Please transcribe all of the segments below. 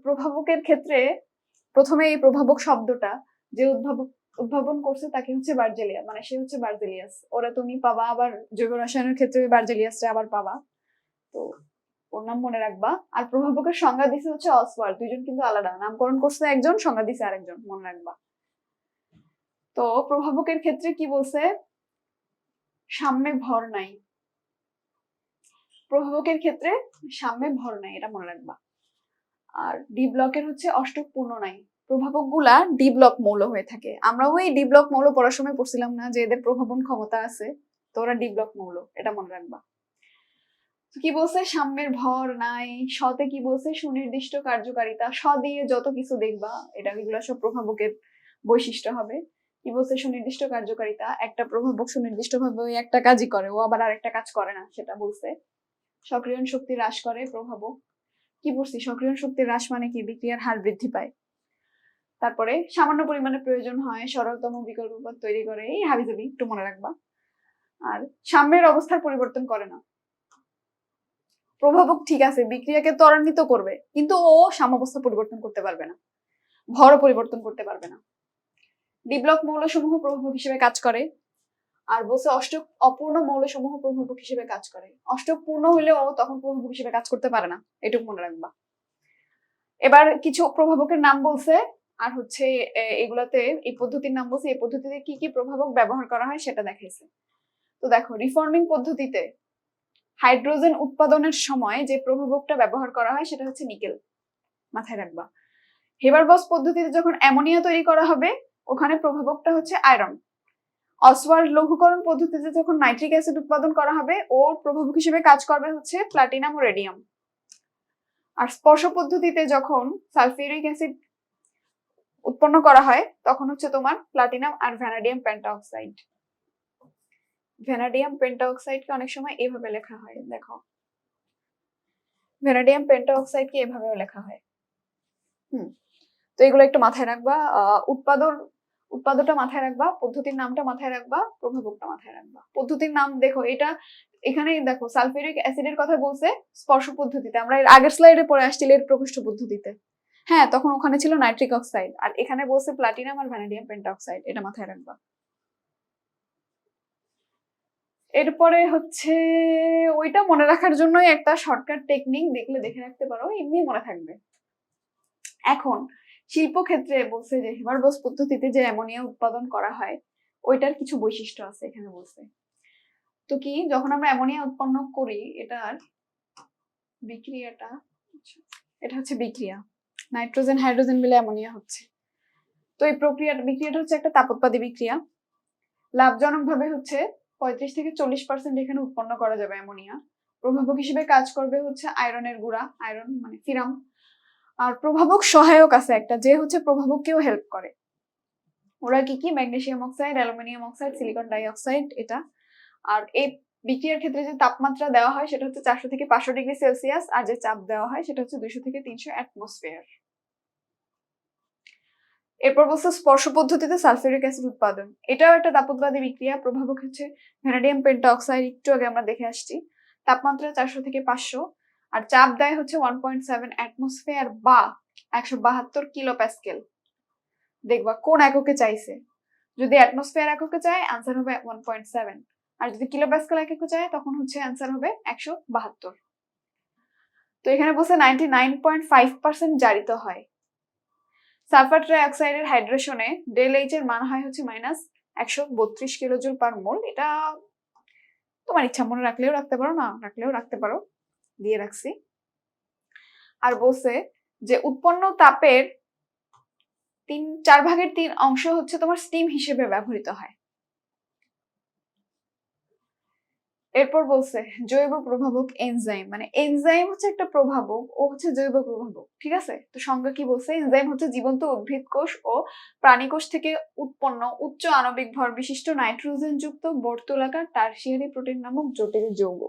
প্রভাবকের ক্ষেত্রে প্রথমে এই প্রভাবক শব্দটা যে উদ্ভাবন করছে তাকে হচ্ছে বার্জেলিয়া, মানে সে হচ্ছে বার্জেলিয়াস। ওরা তুমি পাবা, আবার জৈব রসায়নের ক্ষেত্রে বার্জেলিয়াসটা আবার পাবা, তো ওর নাম মনে রাখবা। আর প্রভাবকের সংজ্ঞা দিছে হচ্ছে অসওয়াল্ড, দুইজন কিন্তু আলাদা, নামকরণ করছে একজন, সংজ্ঞা দিছে আরেকজন, মনে রাখবা। তো প্রভাবকের ক্ষেত্রে কি বলছে, সাম্যে ভর নাই। প্রভাবকের ক্ষেত্রে সাম্যে ভর নাই, এটা মনে রাখবা। আর ডি ব্লকের হচ্ছে অষ্টক পূর্ণ নাই। প্রভাবক গুলা ডি ব্লক মৌল হয়ে থাকে। আমরাও এই ডি ব্লক মৌল পড়ার সময় পড়ছিলাম না যে এদের প্রভাবন ক্ষমতা আছে, তো ওরা ডি ব্লক মৌল, এটা মনে রাখবা। কি বলছে, সাম্যের ভর নাই। সতে কি বলছে, সুনির্দিষ্ট কার্যকারিতা। স দিয়ে যত কিছু দেখবা এটা এগুলো সব প্রভাবকের বৈশিষ্ট্য হবে। কি বলছে, সুনির্দিষ্ট কার্যকারিতা। একটা প্রভাবক সুনির্দিষ্ট ভাবে ওই একটা কাজই করে, ও আবার আরেকটা কাজ করে না, সেটা বলছে। সক্রিয়ণ শক্তি হ্রাস করে প্রভাবক। কি বলছি, সক্রিয়ণ শক্তি হ্রাস মানে কি, বিক্রিয়ার হার বৃদ্ধি পায়। তারপরে সামান্য পরিমাণে প্রয়োজন হয়, সরলতম বিকল্প পথ তৈরি করে, এই হাবিজাবি একটু মনে রাখবা। আর সাম্যের অবস্থার পরিবর্তন করে না। প্রভাবক ঠিক আছে বিক্রিয়াকে ত্বরান্বিত করবে, কিন্তু ও সাম্যাবস্থা পরিবর্তন করতে পারবে না, ভরও পরিবর্তন করতে পারবে না। ডি ব্লক মৌলসমূহ প্রভাবক হিসেবে কাজ করে। আর বলছে অষ্টক অপূর্ণ মৌলসমূহ প্রভাবক হিসেবে কাজ করে। অষ্টক পূর্ণ হইলেও তখন প্রভাবক হিসেবে কাজ করতে পারে না, এটুকু মনে রাখবা। এবার কিছু প্রভাবকের নাম বলছে, আর হচ্ছে এগুলাতে এই পদ্ধতির নাম বলছে, এই পদ্ধতিতে কি কি প্রভাবক ব্যবহার করা হয় সেটা দেখাইছে। তো দেখো, রিফর্মিং পদ্ধতিতে হাইড্রোজেন উৎপাদনের সময় যে প্রভাবকটা ব্যবহার করা হয় সেটা হচ্ছে নিকেল, মাথায় রাখবা। হেবারবস পদ্ধতিতে যখন অ্যামোনিয়া তৈরি করা হবে ওখানে প্রভাবকটা হচ্ছে আয়রন। অসওয়াল্ড লঘুকরণ পদ্ধতিতে যখন নাইট্রিক অ্যাসিড উৎপাদন করা হবে ওর প্রভাবক হিসেবে কাজ করবে হচ্ছে প্লাটিনাম ও রেডিয়াম। আর স্পর্শ পদ্ধতিতে যখন সালফিউরিক অ্যাসিড উৎপন্ন করা হয় তখন হচ্ছে তোমার প্লাটিনাম আর ভ্যানাডিয়াম পেন্টাঅক্সাইড। ভ্যানাডিয়াম পেন্টাঅক্সাইডকে অনেক সময় এভাবে লেখা হয়, দেখো ভ্যানাডিয়াম পেন্টাঅক্সাইডকে এভাবেও লেখা হয়। তো এগুলো একটু মাথায় রাখবা। উৎপাদটা মাথায় রাখবা, পদ্ধতির নামটা মাথায় রাখবা, প্রভাবকটা মাথায় রাখবা। পদ্ধতির নাম দেখো, এটা এখানে দেখো সালফিউরিক অ্যাসিডের কথা বলছে স্পর্শ পদ্ধতিতে, আমরা এর আগের স্লাইডে পড়ে আসছি এর প্রকোষ্ঠ পদ্ধতিতে। হ্যাঁ, তখন ওখানে ছিল নাইট্রিক অক্সাইড, আর এখানে বলছে প্লাটিনাম আর ভ্যানাডিয়াম পেন্টাঅক্সাইড, এটা মাথায় রাখবা। এরপরে হচ্ছে ওইটা মনে রাখার জন্যই একটা শর্টকাট টেকনিক, দেখলে দেখে রাখতে পারো, এমনি মনে থাকবে। এখন শিল্পক্ষেত্রে বলছে যে হেবারবস পদ্ধতিতে যে অ্যামোনিয়া উৎপাদন করা হয় ওইটার কিছু বৈশিষ্ট্য আছে এখানে বলছে। তো কি, যখন আমরা অ্যামোনিয়া উৎপন্ন করি এটার বিক্রিয়াটা, এটা হচ্ছে বিক্রিয়া, নাইট্রোজেন হাইড্রোজেন মিলে অ্যামোনিয়া হচ্ছে। তো এই বিক্রিয়াটা হচ্ছে একটা তাপোৎপাদী বিক্রিয়া। লাভজনক ভাবে হচ্ছে 35 থেকে 40% এখানে উৎপন্ন করা যাবে অ্যামোনিয়া। প্রভাবক হিসেবে কাজ করবে হচ্ছে আয়রনের গুঁড়া, আয়রন মানে ফিরাম। আর প্রভাবক সহায়ক আছে একটা, যে হচ্ছে প্রভাবককেও হেল্প করে। ওরা কি কি, magnesium oxide, aluminium oxide, silicon dioxide, এটা। আর এই বিক্রিয়ার ক্ষেত্রে যে তাপমাত্রা দেওয়া হয় সেটা হচ্ছে 400 থেকে 500 ডিগ্রি সেলসিয়াস, আর যে চাপ দেওয়া হয় সেটা হচ্ছে 200 থেকে 300 অ্যাটমসফিয়ার। এরপর বলছে স্পর্শ পদ্ধতিতে সালফিউরিক অ্যাসিড উৎপাদন, এটাও একটা তাপোৎপাদী বিক্রিয়া। প্রভাবক হচ্ছে ভ্যানাডিয়াম পেন্টাঅক্সাইড, একটু আগে আমরা দেখে আসছি। তাপমাত্রা 400 থেকে 500, আর চাপ দেয় হচ্ছে 1.7 অ্যাটমসফিয়ার বা 172 কিলো প্যাসকেল। দেখবা কোন এককে চাইছে, যদি অ্যাটমসফিয়ার এককে চায় আনসার হবে 1.7, আর যদি কিলো প্যাসকেল এককে চায় তখন হচ্ছে আনসার হবে 172। তো এখানে বলছে 99.5% জারিত হয়। সালফার ট্রাইঅক্সাইডের হাইড্রেশনে ডেল এইচ এর মান হয় হচ্ছে -132 কিলোজুল পার মোল। এটা তোমার ইচ্ছা, মনে রাখলেও রাখতে পারো, না রাখলেও রাখতে পারো, দিয়ে রাখছি। আর বলছে যে উৎপন্ন তাপের 4/3 অংশ হচ্ছে তোমার স্টিম হিসেবে ব্যবহৃত হয়। এরপর বলছে জৈব প্রভাবক এনজাইম, মানে এনজাইম হচ্ছে একটা প্রভাবক, ও হচ্ছে জৈব প্রভাবক, ঠিক আছে। তো সংজ্ঞা কি বলছে, এনজাইম হচ্ছে জীবন্ত উদ্ভিদ কোষ ও প্রাণী কোষ থেকে উৎপন্ন উচ্চ আণবিক ভর বিশিষ্ট নাইট্রোজেন যুক্ত বর্তুলাকার টারসিয়ারি প্রোটিন নামক জটিল যৌগ।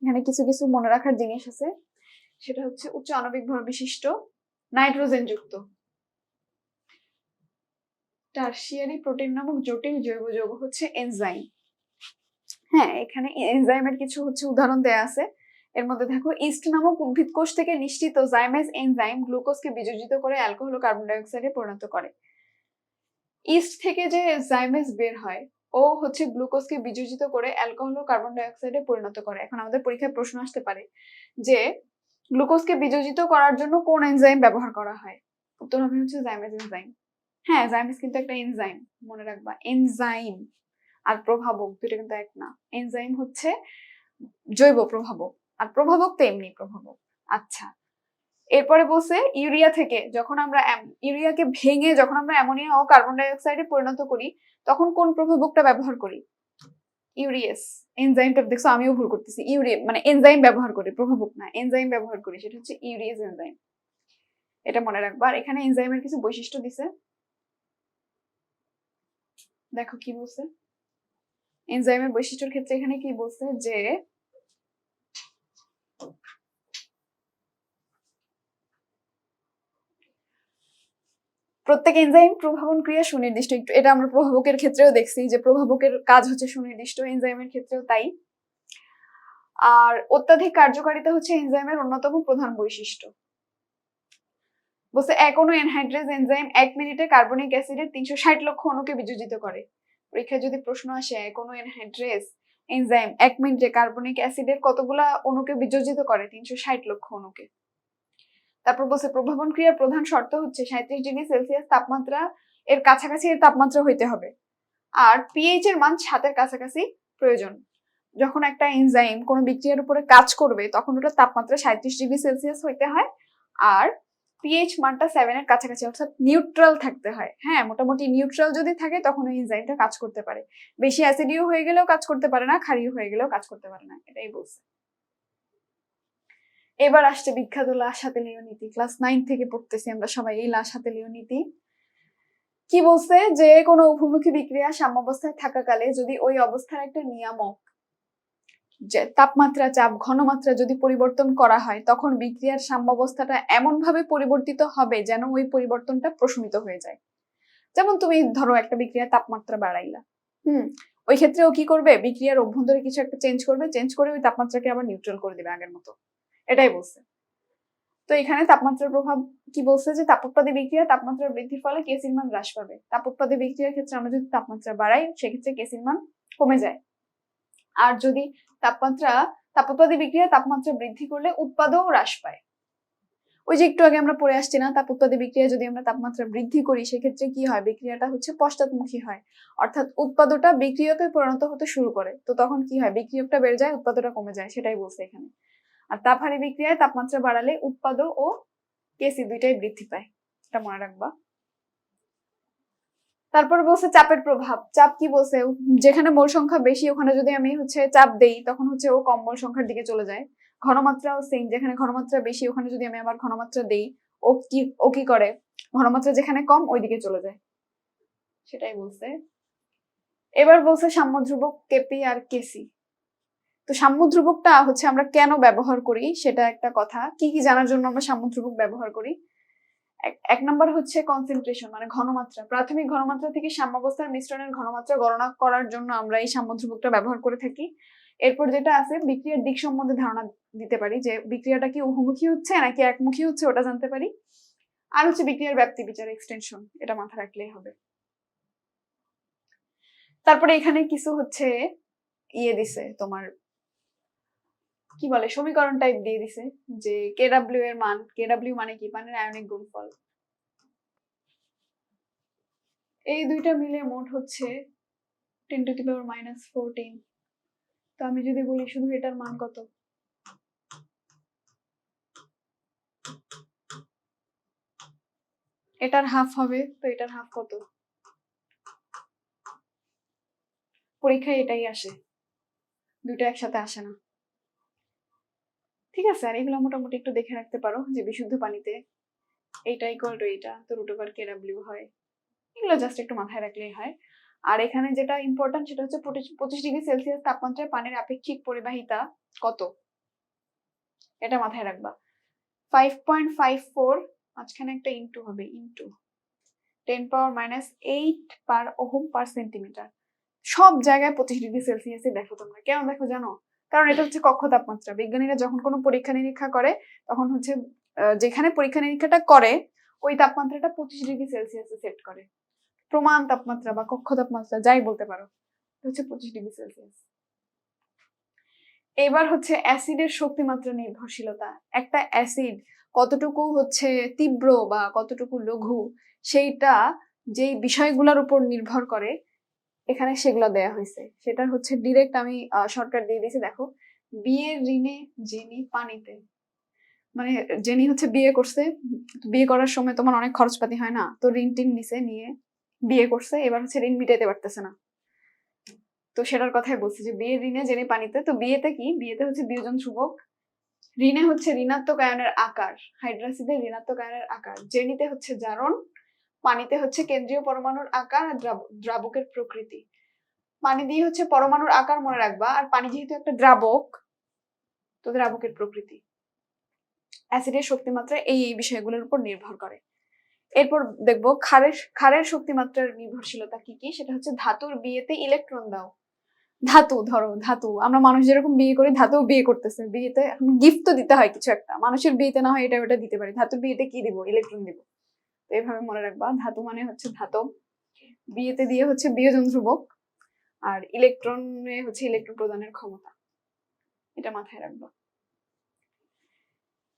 এখানে কিছু কিছু মনে রাখার জিনিস আছে, সেটা হচ্ছে উচ্চ আণবিক ভর বিশিষ্ট নাইট্রোজেন যুক্ত টারসিয়ারি প্রোটিন নামক জটিল জৈব যৌগ হচ্ছে এনজাইম। হ্যাঁ, এখানে এনজাইমের কিছু হচ্ছে উদাহরণ দেয়া আছে। এর মধ্যে দেখো ইস্ট নামক উদ্ভিদ কোষ থেকে নিঃসৃত জাইমেজ এনজাইম গ্লুকোজকে বিযোজিত করে অ্যালকোহল ও কার্বন ডাই অক্সাইডে পরিণত করে। ইস্ট থেকে যে জাইমেজ বের হয় ও হচ্ছে গ্লুকোজকে বিযোজিত করে অ্যালকোহল ও কার্বন ডাই অক্সাইডে পরিণত করে। এখন আমাদের পরীক্ষায় প্রশ্ন আসতে পারে যে গ্লুকোজকে বিযোজিত করার জন্য কোন এনজাইম ব্যবহার করা হয়? উত্তর হবে হচ্ছে জাইমেজ এনজাইম। হ্যাঁ, জাইমেজ কিন্তু একটা এনজাইম, মনে রাখবা। এনজাইম আর প্রভাবক দুটো কিন্তু এক না। এনজাইম হচ্ছে জৈব প্রভাবক আর প্রভাবক তো এমনি প্রভাবক। আচ্ছা, এরপরে বলছে ইউরিয়া থেকে যখন আমরা ইউরিয়াকে ভেঙে যখন আমরা অ্যামোনিয়া ও কার্বন ডাই অক্সাইডে পরিণত করি তখন কোন প্রভাবকটা ব্যবহার করি? ইউরিয়াস। এনজাইমটা দেখছো আমিও ভুল করতেছি, ইউরিয়া মানে এনজাইম ব্যবহার করি, প্রভাবক না, এনজাইম ব্যবহার করি, সেটা হচ্ছে ইউরিয়াস এনজাইম। এটা মনে রাখবা। আর এখানে এনজাইমের কিছু বৈশিষ্ট্য দিছে, দেখো কি বলছে। এনজাইমের বৈশিষ্ট্যের ক্ষেত্রে এখানে কি বলছে যে প্রত্যেক এনজাইম প্রভাবন ক্রিয়া সুনির্দিষ্ট। একটু এটা আমরা প্রভাবকের ক্ষেত্রেও দেখছি যে প্রভাবকের কাজ হচ্ছে সুনির্দিষ্ট, এনজাইমের ক্ষেত্রেও তাই। আর অত্যাধিক কার্যকারিতা হচ্ছে এনজাইমের অন্যতম প্রধান বৈশিষ্ট্য। বলছে কোনো এনহাইড্রেজ এনজাইম 1 মিনিটে কার্বনিক অ্যাসিডের 360 লক্ষ অণুকে বিযোজিত করে। পরীক্ষায় যদি প্রশ্ন আসে কোনো এনহাইড্রেজ এনজাইম 1 মিনিটে কার্বনিক অ্যাসিডের কতগুলা অণুকে বিযোজিত করে? 360 লক্ষ অণুকে। তারপর বলছে প্রভাবন ক্রিয়ার প্রধান শর্ত হচ্ছে 37 ডিগ্রি সেলসিয়াস তাপমাত্রা এর কাছাকাছি এর তাপমাত্রা হইতে হবে, আর পিএইচ এর মান 7 কাছাকাছি প্রয়োজন। যখন একটা এনজাইম কোনো বিক্রিয়ার উপরে কাজ করবে তখন ওটার তাপমাত্রা 37 ডিগ্রি সেলসিয়াস হইতে হয়, আর পিএইচ মানটা 7 এর কাছাকাছি, অর্থাৎ নিউট্রাল থাকতে হয়। হ্যাঁ, মোটামুটি নিউট্রাল যদি থাকে তখন ওই এনজাইমটা কাজ করতে পারে। বেশি অ্যাসিডিও হয়ে গেলেও কাজ করতে পারে না, ক্ষারীয় হয়ে গেলেও কাজ করতে পারে না, এটাই বলছে। এবার আসছে বিখ্যাত লা শাতেলীয় নীতি। ক্লাস 9 থেকে পড়তেছি আমরা সবাই এই লা শাতেলীয় নীতি। কি বলছে যে কোনো উভমুখী বিক্রিয়া সাম্যাবস্থায় থাকাকালে যদি ওই অবস্থার একটা নিয়ামক যে তাপমাত্রা, চাপ, ঘনমাত্রা যদি পরিবর্তন করা হয় তখন বিক্রিয়ার সাম্যাবস্থাটা এমন ভাবে পরিবর্তিত হবে যেন ওই পরিবর্তনটা প্রশমিত হয়ে যায়। যেমন তুমি ধরো একটা বিক্রিয়ার তাপমাত্রা বাড়াইলা, ওই ক্ষেত্রে ও কি করবে? বিক্রিয়ার অভ্যন্তরে কিছু একটা চেঞ্জ করবে, চেঞ্জ করে ওই তাপমাত্রাকে আবার নিউট্রাল করে দিবে আগের মতো, এটাই বলছে। তো এখানে তাপমাত্রার প্রভাব কি বলছে যে তাপোৎপাদী বিক্রিয়া তাপমাত্রা বৃদ্ধির ফলে কেসির মান হ্রাস পাবে। তাপোৎপাদী বিক্রিয়ার ক্ষেত্রে আমরা যদি তাপমাত্রা বাড়াই সেক্ষেত্রে কেসির মান কমে যায়, আর যদি তাপোৎপাদী বিক্রিয়া তাপমাত্রা বৃদ্ধি করলে উৎপাদও হ্রাস পায়। ওই যে একটু আগে আমরা পড়ে আসছি না, তাপোৎপাদী বিক্রিয়া যদি আমরা তাপমাত্রা বৃদ্ধি করি সেক্ষেত্রে কি হয়? বিক্রিয়াটা হচ্ছে পশ্চাৎমুখী হয়, অর্থাৎ উৎপাদটা বিক্রিয়কে পরিণত হতে শুরু করে। তো তখন কি হয়? বিক্রিয়কটা বেড়ে যায়, উৎপাদটা কমে যায়, সেটাই বলছে এখানে। আর তাপহারী বিক্রিয়ায় তাপমাত্রা বাড়ালে উৎপাদ ও কেসি দুইটাই বৃদ্ধি পায়, এটা মনে রাখবা। তারপর বলছে চাপের প্রভাব। চাপ কি বলছে? যেখানে মোল সংখ্যা বেশি ওখানে যদি আমি হচ্ছে চাপ দেই তখন হচ্ছে ও কম মোল সংখ্যার দিকে চলে যায়। ঘনমাত্রাও সেম, যেখানে ঘনমাত্রা বেশি ওখানে যদি আমি আবার ঘনমাত্রা দেই ও কি করে? ঘনমাত্রা যেখানে কম ওই দিকে চলে যায়, সেটাই বলছে। এবার বলছে সাম্য ধ্রুবক কেপি আর কেসি। তো সাম্য ধ্রুবকটা হচ্ছে আমরা কেন ব্যবহার করি সেটা একটা কথা। কি কি জানার জন্য আমরা সাম্য ধ্রুবক ব্যবহার করি? এক নম্বর হচ্ছে কনসেন্ট্রেশন, মানে ঘনমাত্রা। প্রাথমিক ঘনমাত্রা থেকে সাম্যাবস্থার মিশ্রণের ঘনমাত্রা গণনা করার জন্য আমরা এই সাম্য ধ্রুবকটা ব্যবহার করে থাকি। এরপর যেটা আছে বিক্রিয়ার দিক সম্বন্ধে ধারণা দিতে পারি, যে বিক্রিয়াটা কি উভমুখী হচ্ছে নাকি একমুখী হচ্ছে ওটা জানতে পারি। আর হচ্ছে বিক্রিয়ার ব্যাপ্তি বিচার, এক্সটেনশন, এটা মাথায় রাখলেই হবে। তারপরে এখানে কিছু হচ্ছে দিছে তোমার কি বলে সমীকরণ টাইপ দিয়ে দিছে, যে কেডব্লিউ এর মান, কেডব্লিউ মানে কি? পানির আয়নিক গুণফল। এই দুইটা মিলে মোট হচ্ছে 10⁻⁻14। তো আমি যদি বলি শুধু এটার মান কত? এটার হাফ হবে, তো এটার হাফ কত? পরীক্ষায় এটাই আসে, দুটো একসাথে আসে না। ঠিক আছে, আর এগুলো মোটামুটি একটু দেখে রাখতে পারো যে বিশুদ্ধ পানিতে এইটা ইকুয়াল টু এইটা, তো √KW হয়। এগুলো জাস্ট একটু মাথায় রাখলেই হয়। আর এখানে যেটা ইম্পর্টেন্ট সেটা হচ্ছে 25 ডিগ্রি সেলসিয়াস তাপমাত্রায় পানির আপেক্ষিক পরিবাহিতা কত, এটা মাথায় রাখবা। 5.54, মাঝখানে একটা ইন্টু হবে, ইন্টু 10⁻⁻8 পার ওহম পার সেন্টিমিটার। সব জায়গায় 25 ডিগ্রি সেলসিয়াসে দেখো তোমরা, কেন দেখো জানো? কারণ এটা হচ্ছে কক্ষ তাপমাত্রা। বিজ্ঞানীরা যখন কোনো পরীক্ষা নিরীক্ষা করে তখন হচ্ছে যেখানে পরীক্ষা নিরীক্ষাটা করে ওই তাপমাত্রাটা 25°C সেট করে। প্রমাণ তাপমাত্রা বা কক্ষ তাপমাত্রা যাই বলতে পারো, হচ্ছে 25°C। এবার হচ্ছে অ্যাসিডের শক্তিমাত্রা নির্ভরশীলতা। একটা অ্যাসিড কতটুকু হচ্ছে তীব্র বা কতটুকু লঘু সেইটা যেই বিষয়গুলোর উপর নির্ভর করে এখানে সেগুলো দেয়া হয়েছে। সেটা হচ্ছে ডিরেক্ট আমি শর্টকাট দিয়ে দিয়েছি। দেখো, বিয়ের ঋণে জেনি পানিতে, মানে জেনি হচ্ছে বিয়ে করছে, বিয়ে করার সময় তোমার অনেক খরচপাতি হয় না, তো ঋণ টিন নিছে, নিয়ে বিয়ে করছে, এবার হচ্ছে ঋণ মিটাইতে পারতেছে না, তো সেটার কথাই বলছি যে বিয়ের ঋণে জেনি পানিতে। তো বিয়েতে কি, বিয়েতে হচ্ছে বিয়োজন ধ্রুবক, ঋণে হচ্ছে ঋণাত্মক আয়নের আকার, হাইড্রাসিডের ঋণাত্মক আয়নের আকার, জেনিতে হচ্ছে জারণ, পানিতে হচ্ছে কেন্দ্রীয় পরমাণুর আকার আর দ্রাবকের প্রকৃতি। পানি দিয়ে হচ্ছে পরমাণুর আকার মনে রাখবা, আর পানি যেহেতু একটা দ্রাবক তো দ্রাবকের প্রকৃতি। অ্যাসিডের শক্তিমাত্রা এই বিষয়গুলোর উপর নির্ভর করে। এরপর দেখবো ক্ষারের শক্তিমাত্রার নির্ভরশীলতা কি কি। সেটা হচ্ছে ধাতুর বিয়েতে ইলেকট্রন দাও। ধাতু, ধরো ধাতু, আমরা মানুষ যেরকম বিয়ে করি ধাতু বিয়ে করতেছে, বিয়েতে গিফট তো দিতে হয় কিছু একটা, মানুষের বিয়েতে না হয় এটা ওটা দিতে পারি, ধাতুর বিয়েতে কি দিব, ইলেকট্রন দিব। তো এইভাবে মনে রাখবা, ধাতু মানে হচ্ছে ধাতব, বিয়েতে দিয়ে হচ্ছে বিয়োজন ধ্রুবক, আর ইলেকট্রনে হচ্ছে ইলেকট্রন প্রদানের ক্ষমতা, এটা মাথায় রাখবা।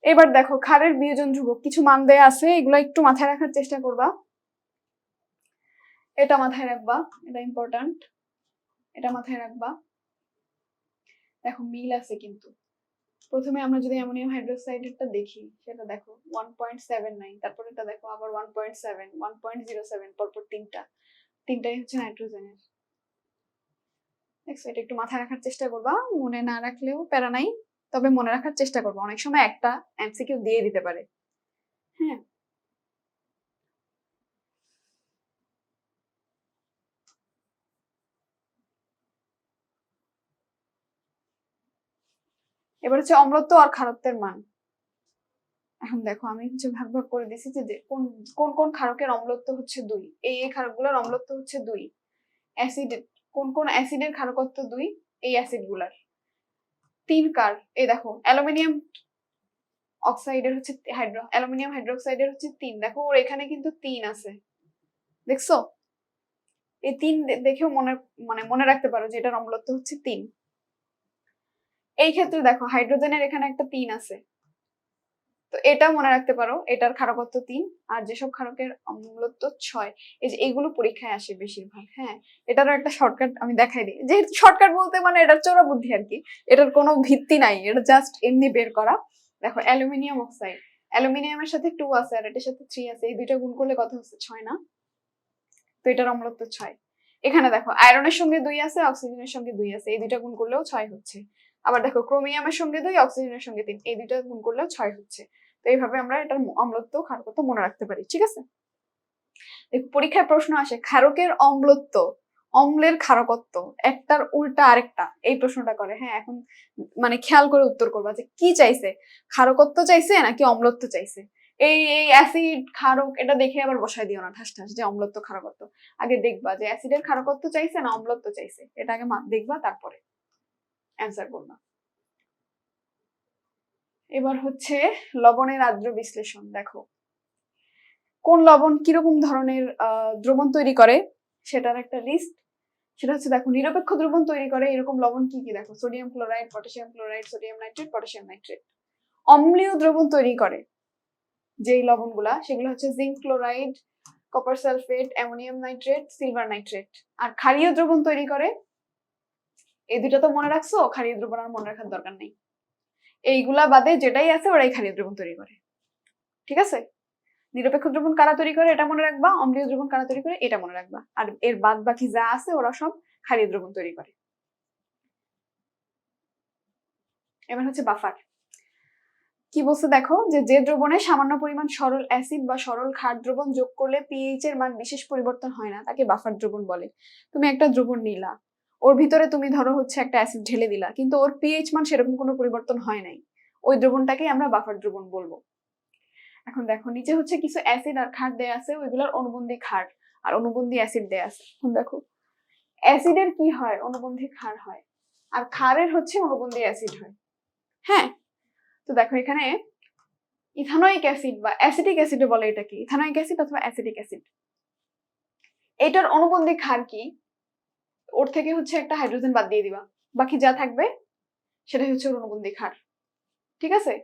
এবার দেখো ক্ষারের বিয়োজন ধ্রুবক কিছু মান দেয়া আছে, এগুলো একটু মাথায় রাখার চেষ্টা করবা। এটা মাথায় রাখবা, এটা ইম্পর্টেন্ট, এটা মাথায় রাখবা। দেখো মিল আছে কিন্তু। প্রথমে আমরা যদি অ্যামোনিয়াম হাইড্রোক্সাইডেরটা দেখি, সেটা দেখো 1.79, তারপর এটা দেখো আবার 1.7, 1.07, পরপর তিনটাই হচ্ছে নাইট্রোজেনের। দেখছো, এটা একটু মাথায় রাখার চেষ্টা করবা, মনে না রাখলেও প্যারা নাই, তবে মনে রাখার চেষ্টা করবা, অনেক সময় একটা এমসিকিউ দিয়ে দিতে পারে। হ্যাঁ, এবার হচ্ছে অম্লত্ব আর ক্ষারত্বের মান। এখন দেখো আমি হচ্ছে ভাগ ভাগ করে দিছি যে কোন কোন কোন ক্ষারকের অম্লত্ব হচ্ছে 2, এই ক্ষারকগুলোর অম্লত্ব হচ্ছে 2। অ্যাসিড, কোন কোন অ্যাসিডের ক্ষারকত্ব 2, এই অ্যাসিড গুলার। 3 কার, এই দেখো অ্যালুমিনিয়াম অক্সাইডের হচ্ছে অ্যালুমিনিয়াম হাইড্রোক্সাইডের হচ্ছে 3, দেখো ওর এখানে কিন্তু 3 আছে, দেখছো? এই 3 দেখেও মনে রাখতে পারো যে এটার অম্লত্ব হচ্ছে 3। এই ক্ষেত্রে দেখো হাইড্রোজেনের এখানে একটা 3 আছে, তো এটা মনে রাখতে পারো, এটার ক্ষারকত্ব 3, আর যেসব ক্ষারকের অম্লত্ব 6, এই যে এইগুলো পরীক্ষায় আসে বেশিরভাগ। হ্যাঁ, এটারও একটা শর্টকাট আমি দেখাই দিই, যে শর্টকাট বলতে মানে এটার চোরা বুদ্ধি আর কি, এটার কোনো ভিত্তি নাই, এটা জাস্ট এমনি বের করা। দেখো অ্যালুমিনিয়াম অক্সাইড, অ্যালুমিনিয়ামের সাথে 2 আছে আর এটার সাথে 3 আছে, এই দুইটা গুণ করলে কত হচ্ছে 6 না, তো এটার অম্লত্ব 6। এখানে দেখো আয়রনের সঙ্গে 2 আছে, অক্সিজেনের সঙ্গে 2 আছে, এই দুইটা গুণ করলেও 6 হচ্ছে। আবার দেখো ক্রোমিয়ামের সঙ্গে 2, অক্সিজেনের সঙ্গে 3, এই দুইটা গুণ করলেও 6 হচ্ছে। তো এইভাবে আমরা এটার অম্লত্ব ক্ষারকত্ব মনে রাখতে পারি, ঠিক আছে? দেখো পরীক্ষায় প্রশ্ন আসে ক্ষারকের অম্লত্ব, অম্লের ক্ষারকত্ব, একটার উল্টা আরেকটা, এই প্রশ্নটা করে। হ্যাঁ, এখন মানে খেয়াল করে উত্তর করবা যে কি চাইছে, ক্ষারকত্ব চাইছে নাকি অম্লত্ব চাইছে। এই এই অ্যাসিড ক্ষারক এটা দেখে আবার বসাই দিও না ঠাস ঠাস যে অম্লত্ব ক্ষারকত্ব, আগে দেখবা যে অ্যাসিডের ক্ষারকত্ব চাইছে না অম্লত্ব চাইছে, এটা আগে দেখবা তারপরে অ্যান্সার করবা। এবার হচ্ছে লবণের আর্দ্র বিশ্লেষণ। দেখো কোন লবণ কিরকম ধরনের দ্রবণ তৈরি করে সেটার একটা লিস্ট। সেটা হচ্ছে দেখো নিরপেক্ষ দ্রবণ তৈরি করে এরকম লবণ কি কি, দেখো sodium chloride, potassium chloride, sodium nitrate, potassium nitrate. অম্লীয় দ্রবণ তৈরি করে যেই লবণগুলা, সেগুলো হচ্ছে zinc chloride, copper sulphate, ammonium nitrate, silver nitrate. আর ক্ষারীয় দ্রবণ তৈরি করে, এই দুটো তো মনে রাখছো, ক্ষারীয় দ্রবণ আর মনে রাখার দরকার নেই, এইগুলা বাদে যেটাই আছে ওরাই ক্ষারীয় দ্রবণ তৈরি করে, ঠিক আছে? নিরপেক্ষ দ্রবণ কারা তৈরি করে এটা মনে রাখবা, অম্লীয় দ্রবণ কারা তৈরি করে এটা মনে রাখবা, আর এর বাদ বাকি যা আছে ওরা সব ক্ষারীয় দ্রবণ তৈরি করে। এবার হচ্ছে বাফার। কি বলছে দেখো, যে দ্রবণে সামান্য পরিমাণ সরল অ্যাসিড বা সরল ক্ষার দ্রবণ যোগ করলে পিএইচ এর মান বিশেষ পরিবর্তন হয় না, তাকে বাফার দ্রবণ বলে। তুমি একটা দ্রবণ নিলা, ওর ভিতরে তুমি ধরো হচ্ছে একটা অ্যাসিড ঢেলে দিলা, কিন্তু ওর পিএইচ মান সেরকম কোনো পরিবর্তন হয় নাই, ওই দ্রবণটাকেই আমরা বাফার দ্রবণ বলবো। এখন দেখো নিচে হচ্ছে কিছু অ্যাসিড আর ক্ষার দেয়া আছে, ওইগুলোর অনুবন্ধী ক্ষার আর অনুবন্ধী অ্যাসিড দেয়া আছে। এখন দেখো অ্যাসিডের কি হয়, অনুবন্ধী ক্ষার হয়, আর ক্ষারের হচ্ছে অনুবন্ধী অ্যাসিড হয়। হ্যাঁ, তো দেখো এখানে ইথানোয়িক অ্যাসিড বা অ্যাসিটিক অ্যাসিডে বলে এটাকে ইথানোয়িক অ্যাসিড অথবা অ্যাসিটিক অ্যাসিড। এটার অনুবন্ধী ক্ষার কি? ওর থেকে হচ্ছে একটা হাইড্রোজেন বাদ দিয়ে দিবা, বাকি যা থাকবে সেটাই হচ্ছে ওর অনুবন্ধী ক্ষার। ঠিক আছে,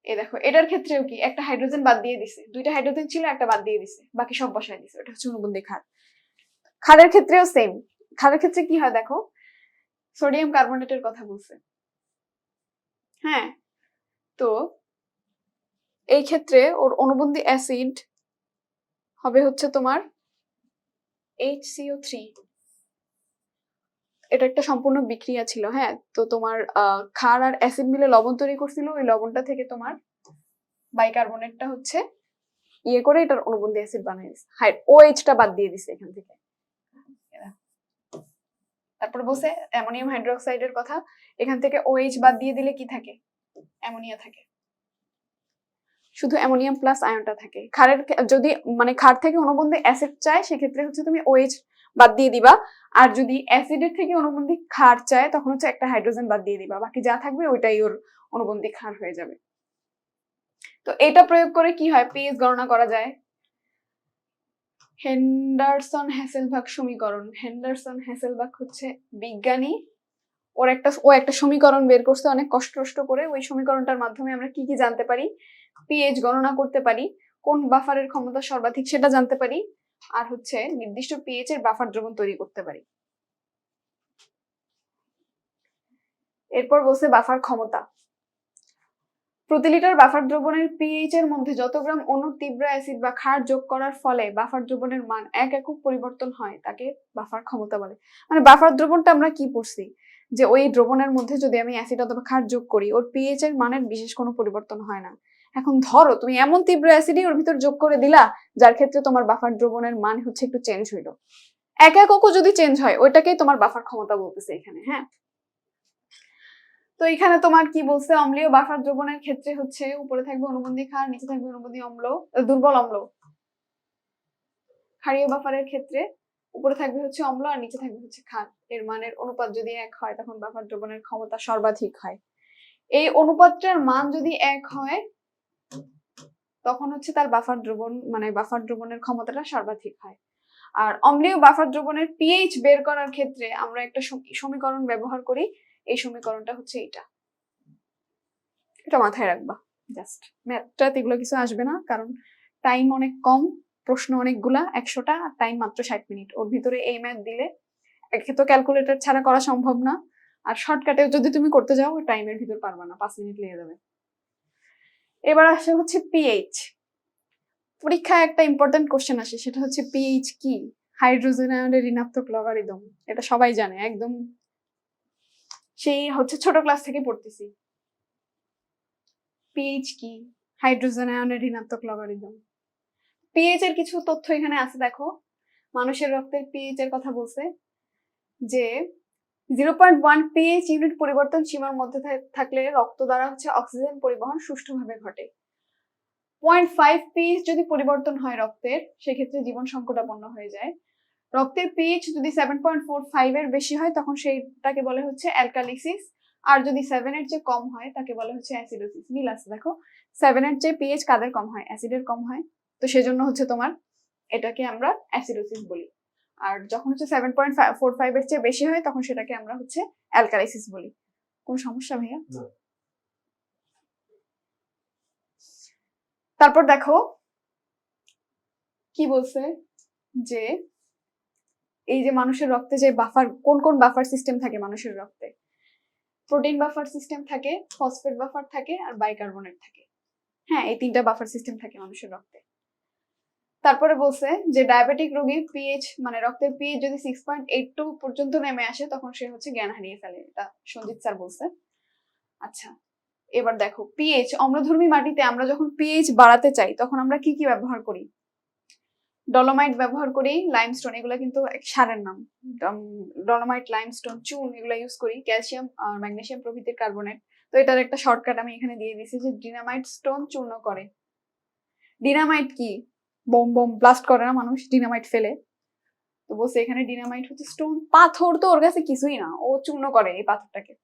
এই দেখো এটার ক্ষেত্রেও কি একটা হাইড্রোজেন বাদ দিয়ে দিছে, দুইটা হাইড্রোজেন ছিল একটা বাদ দিয়ে দিছে, বাকি সব বসায় দিছে, ওটা হচ্ছে অনুবন্ধী ক্ষার। ক্ষারের ক্ষেত্রেও সেম। ক্ষারের ক্ষেত্রে কি হয় দেখো, সোডিয়াম কার্বনেটের কথা বলছে। হ্যাঁ, তো এই ক্ষেত্রে ওর অনুবন্ধী অ্যাসিড হবে হচ্ছে তোমার HCO3। এটা একটা সম্পূর্ণ বিক্রিয়া ছিল। হ্যাঁ, তো তোমার ক্ষার আর অ্যাসিড মিলে লবণ তৈরি করছিল, ওই লবণটা থেকে তোমার বাইকার্বনেটটা হচ্ছে ইয়ে করে এটার অনুবন্ধী অ্যাসিড বানিয়ে দিছে, OH টা বাদ দিয়ে দিছে এখান থেকে। তারপরে বলছে অ্যামোনিয়াম হাইড্রোক্সাইডের কথা, এখান থেকে OH বাদ দিয়ে দিলে কি থাকে? অ্যামোনিয়া থাকে, শুধু অ্যামোনিয়াম প্লাস আয়নটা থাকে। ক্ষারের যদি মানে ক্ষার থেকে অনুবন্ধী অ্যাসিড চায় সেক্ষেত্রে হচ্ছে তুমি OH বাদ দিয়ে দিবা, আর যদি অ্যাসিডের থেকে অনুবন্ধী ক্ষার চায় তখন হচ্ছে একটা হাইড্রোজেন বাদ দিয়ে দিবা, বাকি যা থাকবে ওইটাই ওর অনুবন্ধী ক্ষার হয়ে যাবে। তো এটা প্রয়োগ করে কি হয়, পিএইচ গণনা করা যায়। হেন্ডারসন হ্যাসেলবাগ সমীকরণ। হেন্ডারসন হ্যাসেলবাগ হচ্ছে বিজ্ঞানী, ও একটা সমীকরণ বের করছে অনেক কষ্ট করে। ওই সমীকরণটার মাধ্যমে আমরা কি কি জানতে পারি, পিএইচ গণনা করতে পারি, কোন বাফারের ক্ষমতা সর্বাধিক সেটা জানতে পারি, আর হচ্ছে নির্দিষ্ট পিএইচ এর বাফার দ্রবণ তৈরি করতে পারি। এরপর বলছে বাফার ক্ষমতা। প্রতি লিটার বাফার দ্রবণের পিএইচ এর মধ্যে যত গ্রাম অণু তীব্র অ্যাসিড বা ক্ষার যোগ করার ফলে বাফার দ্রবণের মান 1 একক পরিবর্তন হয় তাকে বাফার ক্ষমতা বলে। মানে বাফার দ্রবণটা আমরা কি পড়ছি, যে ওই দ্রবণের মধ্যে যদি আমি অ্যাসিড অথবা ক্ষার যোগ করি ওর পিএইচ এর মানের বিশেষ কোনো পরিবর্তন হয় না। এখন ধরো তুমি এমন তীব্র অ্যাসিডই ওর ভিতর যোগ করে দিলা যার ক্ষেত্রে তোমার বাফার দ্রবণের মান হচ্ছে একটু চেঞ্জ হইলো, 1 এককও যদি চেঞ্জ হয় ওইটাকেই তোমার বাফার ক্ষমতা বলতেছে এখানে। হ্যাঁ, তো এখানে তোমার কি বলছে, অম্লীয় বাফার দ্রবণের ক্ষেত্রে হচ্ছে উপরে থাকবে অনুবন্ধী ক্ষার, নিচে থাকবে অনুবন্ধী দুর্বল অম্ল। ক্ষারীয় বাফারের ক্ষেত্রে উপরে থাকবে হচ্ছে অম্ল আর নিচে থাকবে হচ্ছে ক্ষার। এর মানের অনুপাত যদি 1 হয় তখন বাফার দ্রবণের ক্ষমতা সর্বাধিক হয়। এই অনুপাতটার মান যদি 1 হয় তখন হচ্ছে তার বাফার দ্রবণ মানে বাফার দ্রবণের ক্ষমতাটা সর্বাধিক হয়। আর অম্লীয় বাফার দ্রবণের পিএইচ বের করার ক্ষেত্রে আমরা একটা সমীকরণ ব্যবহার করি, এই সমীকরণটা হচ্ছে এটা মাথায় রাখবা। জাস্ট ম্যাথটা এগুলো কিছু আসবে না, কারণ টাইম অনেক কম, প্রশ্ন অনেকগুলা, 100টা, টাইম মাত্র 60 মিনিট। ওর ভিতরে এই ম্যাথ দিলে একে তো ক্যালকুলেটর ছাড়া করা সম্ভব না, আর শর্টকাটেও যদি তুমি করতে যাও টাইমের ভিতর পারবা না, 5 মিনিট লেগে যাবে। এবার আসে হচ্ছে পিএইচ। পরীক্ষায় একটা ইম্পর্টেন্ট কোশ্চেন আসে, সেটা হচ্ছে পিএইচ কি? হাইড্রোজেন আয়নের ঋণাত্মক লগারিদম। এটা সবাই জানে, একদম সেই হচ্ছে ছোট ক্লাস থেকে পড়তেছি। পিএইচ কি? হাইড্রোজেন আয়নের ঋণাত্মক লগারিদম। পিএইচ এর কিছু তথ্য এখানে আছে দেখো। মানুষের রক্তের পিএইচ এর কথা বলছে যে 0.1 পিএইচ ইউনিট পরিবর্তন সীমার মধ্যে থাকলে রক্ত দ্বারা হচ্ছে অক্সিজেন পরিবহন সুষ্ঠুভাবে ঘটে। 0.5 পিএইচ যদি পরিবর্তন হয় রক্তের, সেক্ষেত্রে জীবন সংকটাপন্ন হয়ে যায়। রক্তের পিএইচ যদি 7.45 এর বেশি হয় তখন সেইটাকে বলে হচ্ছে অ্যালকালিসিস, আর যদি 7 এর চেয়ে কম হয় তাকে বলে হচ্ছে অ্যাসিডোসিস। মিল আছে দেখো, 7 এর চেয়ে পিএইচ কাদের কম হয়? অ্যাসিডের কম হয়, তো সেজন্য হচ্ছে তোমার এটাকে আমরা অ্যাসিডোসিস বলি। আর যখন হচ্ছে 7.45 এর চেয়ে বেশি হয় তখন সেটাকে আমরা হচ্ছে অ্যালকালাইসিস বলি। কোন সমস্যা ভাইয়া? তারপর দেখো কি বলছে, যে এই যে মানুষের রক্তে যে বাফার, কোন কোন বাফার সিস্টেম থাকে মানুষের রক্তে? প্রোটিন বাফার সিস্টেম থাকে, ফসফেট বাফার থাকে, আর বাইকার্বনেট থাকে। হ্যাঁ, এই 3টা বাফার সিস্টেম থাকে মানুষের রক্তে। তারপরে বলছে যে ডায়াবেটিক রোগীর পিএইচ মানে রক্তের পিএইচ যদি 6.82 পর্যন্ত নেমে আসে তখন সে হচ্ছে জ্ঞান হারিয়ে ফেলে। এটা সঞ্জিত স্যার বলছে। আচ্ছা, এবার দেখো পিএইচ, অম্লধর্মী মাটিতে আমরা যখন পিএইচ বাড়াতে চাই তখন আমরা কি কি ব্যবহার করি? ডলোমাইট ব্যবহার করি, লাইমস্টোন, এগুলো কিন্তু সারের নাম। ডলোমাইট, লাইমস্টোন, চুন, এগুলো ইউজ করি, ক্যালসিয়াম আর ম্যাগনেসিয়াম প্রভৃতির কার্বনেট। তো এটার একটা শর্টকাট আমি এখানে দিয়ে দিয়েছি যে ডিনামাইট স্টোন চূর্ণ করে। ডিনামাইট কি? বোম ব্লাস্ট করে না মানুষ ডিনামাইট ফেলে? তো বলছে এখানে ডিনামাইট হচ্ছে স্টোন, পাথর তো ওর কাছে কিছুই না, ও চূর্ণ করে এই পাথরটাকে।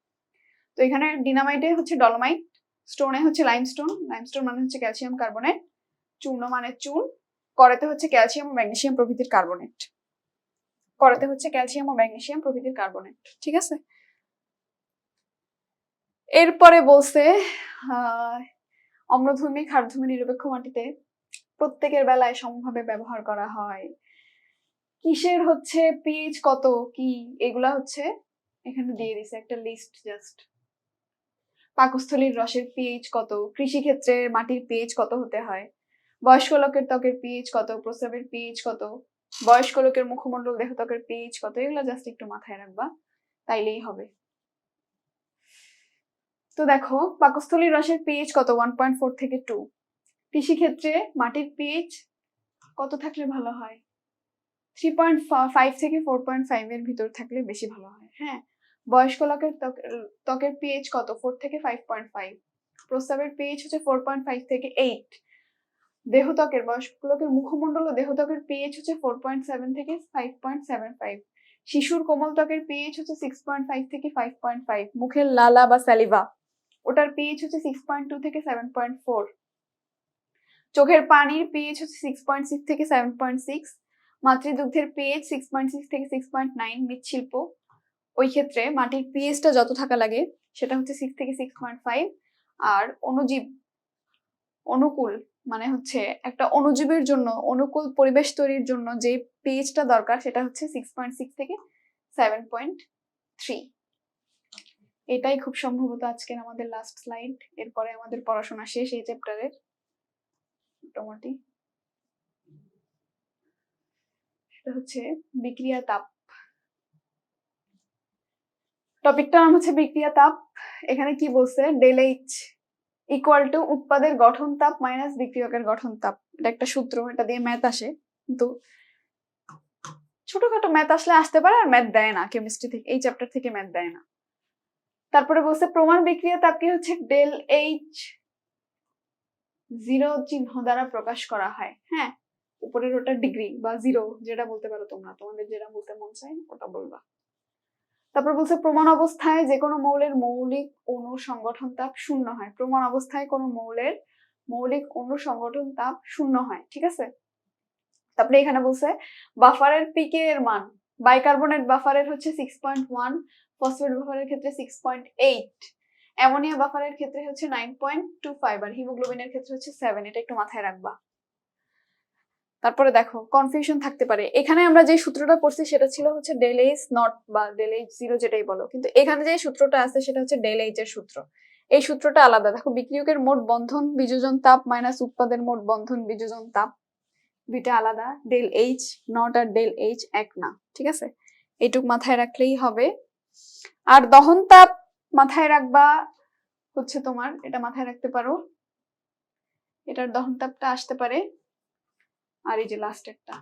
তো এখানে ডিনামাইটে হচ্ছে ডলোমাইট, স্টোনে হচ্ছে লাইমস্টোন, লাইমস্টোন মানে হচ্ছে ক্যালসিয়াম কার্বনেট, চূর্ণ মানে চুন, করেতে হচ্ছে ক্যালসিয়াম ও ম্যাগনেসিয়াম প্রভৃতির কার্বনেট, করেতে হচ্ছে ক্যালসিয়াম ও ম্যাগনেসিয়াম প্রভৃতির কার্বনেট। ঠিক আছে, এরপরে বলছে অম্লধর্মী ক্ষারধর্মী নিরপেক্ষ মাটিতে প্রত্যেকের বেলায় সমভাবে ব্যবহার করা হয়। কিসের হচ্ছে পিএইচ কত কি এগুলা হচ্ছে এখানে দিয়ে দিছে একটা লিস্ট জাস্ট। পাকস্থলীর রসের পিএইচ কত, কৃষিক্ষেত্রে মাটির পিএইচ কত হতে হয়, বয়স্ক লোকের ত্বকের পিএইচ কত, প্রস্রাবের পিএইচ কত, বয়স্ক লোকের মুখমণ্ডল দেহ ত্বকের পিএইচ কত, এগুলো জাস্ট একটু মাথায় রাখবা, তাইলেই হবে। তো দেখো পাকস্থলীর রসের পিএইচ কত, 1.4 থেকে 2। কৃষিক্ষেত্রে মাটির পিএইচ কত থাকলে ভালো হয়, 3.5 থেকে 4.5 এর ভিতর থাকলে বেশি ভালো হয়। হ্যাঁ, বয়স্ক লোকের ত্বকের পিএইচ কত, 4 থেকে 5.5। প্রস্রাবের পিএইচ হচ্ছে 4.5 থেকে 8। দেহ ত্বকের, বয়স্ক লোকের মুখমণ্ডল ও দেহ ত্বকের পিএইচ হচ্ছে 4.7 থেকে 5.75। শিশুর কোমল ত্বকের পিএইচ হচ্ছে 6.5 থেকে 5.5। মুখের লালা বা স্যালিভা ওটার পিএইচ হচ্ছে 6.2 থেকে 7.4। চোখের পানির পিএইচ হচ্ছে 6.6 থেকে 7.6। মাতৃদুগ্ধের পিএইচ 6.6 থেকে 6.9। মৃৎশিল্প ওই ক্ষেত্রে মাটির পিএইচটা যত থাকা লাগে সেটা হচ্ছে 6 থেকে 6.5। আর অণুজীব অনুকূল মানে হচ্ছে একটা অণুজীবের জন্য অনুকূল পরিবেশ তৈরির জন্য যে পিএইচটা দরকার সেটা হচ্ছে 6.6 থেকে 7.3। এটাই খুব সম্ভবত আজকের আমাদের লাস্ট স্লাইড, এরপরে আমাদের পড়াশোনা শেষ এই চ্যাপ্টারের মোটামুটি। সেটা হচ্ছে বিক্রিয়া তাপ, টপিকটার নাম হচ্ছে বিক্রিয়া তাপ। এখানে কি বলছে, ডেল এইচ ইকুয়াল টু উৎপাদের গঠন তাপ মাইনাস বিক্রিয়কের গঠন তাপ। এটা একটা সূত্র, এটা দিয়ে ম্যাথ আসে, কিন্তু ছোটখাটো ম্যাথ আসলে আসতে পারে, আর ম্যাথ দেয় না কেমিস্ট্রি থেকে, এই চ্যাপ্টার থেকে ম্যাথ দেয় না। তারপরে বলছে প্রমাণ বিক্রিয়া তাপকে হচ্ছে ডেল এইচ 0 চিহ্ন দ্বারা প্রকাশ করা হয়। হ্যাঁ, উপরের ওটা ডিগ্রি বা 0 যেটা বলতে পারো তোমরা, তোমাদের যেটা বলতে মন চায় ওটা বলবা। তারপর বলছে প্রমাণ অবস্থায় যে কোনো মৌলের মৌলিক অণু সংগঠন তাপ 0 হয়। প্রমাণ অবস্থায় কোনো মৌলের মৌলিক অণু সংগঠন তাপ 0 হয়। ঠিক আছে, তারপরে এখানে বলছে বাফারের পিকে এর মান, বাইকার্বনেট বাফারের হচ্ছে 6.1, ফসফেট বাফারের ক্ষেত্রে 6.8, অ্যামোনিয়া বাফারের ক্ষেত্রে হচ্ছে 9.25, আর হিমোগ্লোবিনের ক্ষেত্রে হচ্ছে 7। এটা একটু মাথায় রাখবা। তারপরে দেখো কনফিউশন থাকতে পারে, এখানে আমরা যে সূত্রটা পড়ছি সেটা ছিল হচ্ছে ডেল এইচ নট বা ডেল এইচ 0 যেটাই বলো, কিন্তু এখানে যে সূত্রটা আছে সেটা হচ্ছে ডেল এইচ এর সূত্র। এই সূত্রটা আলাদা। দেখো বিক্রিয়কের মোট বন্ধন বিযোজন তাপ মাইনাস উৎপাদের মোট বন্ধন বিযোজন তাপ, দুইটা আলাদা। ডেল এইচ নট আর ডেল এইচ এক না। ঠিক আছে, এইটুক মাথায় রাখলেই হবে। আর দহন তাপ মাথায় রাখবা হচ্ছে তোমার, এটা মাথায় রাখতে পারো, এটার দহন তাপটা আসতে পারে। আর এই যে লাস্টেরটা,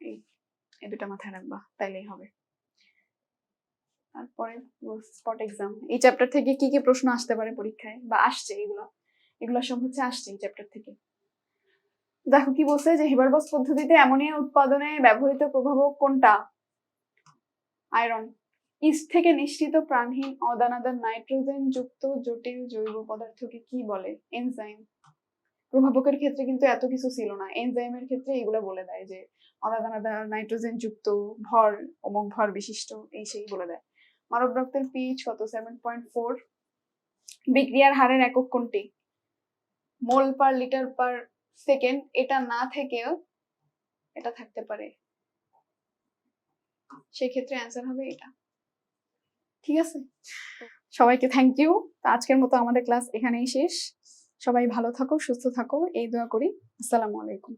এই দুটা মাথায় রাখবা, তাইলেই হবে। তারপরে স্পট এক্সাম, এই চ্যাপ্টার থেকে কি কি প্রশ্ন আসতে পারে পরীক্ষায় বা আসছে, এগুলো সব হচ্ছে আসছে এই চ্যাপ্টার থেকে। দেখো কি বলছে, যে হিবারবস পদ্ধতিতে অ্যামোনিয়া উৎপাদনে ব্যবহৃত প্রভাবক কোনটা? আয়রন। ইস্ট থেকে নিঃসৃত প্রাণহীন অদানাদার নাইট্রোজেন যুক্ত জটিল জৈব পদার্থকে কি বলে? এনজাইম। প্রভাবকের ক্ষেত্রে কিন্তু এত কিছু ছিল না, এনজাইমের ক্ষেত্রে এগুলো বলে দেয় যে অদানাদার নাইট্রোজেন যুক্ত, ভর অমুক ভর বিশিষ্ট, এই সেই বলে দেয়। মানব রক্তের পিএইচ কত? 7.4। বিক্রিয়ার হারের একক কোনটি? মোল পার লিটার পার সেকেন্ড। এটা না থেকেও এটা থাকতে পারে, সেক্ষেত্রে অ্যান্সার হবে এটা। ঠিক আছে, সবাইকে থ্যাংক ইউ। আজকের মতো আমাদের ক্লাস এখানেই শেষ। সবাই ভালো থাকো, সুস্থ থাকো, এই দোয়া করি। আসসালামু আলাইকুম।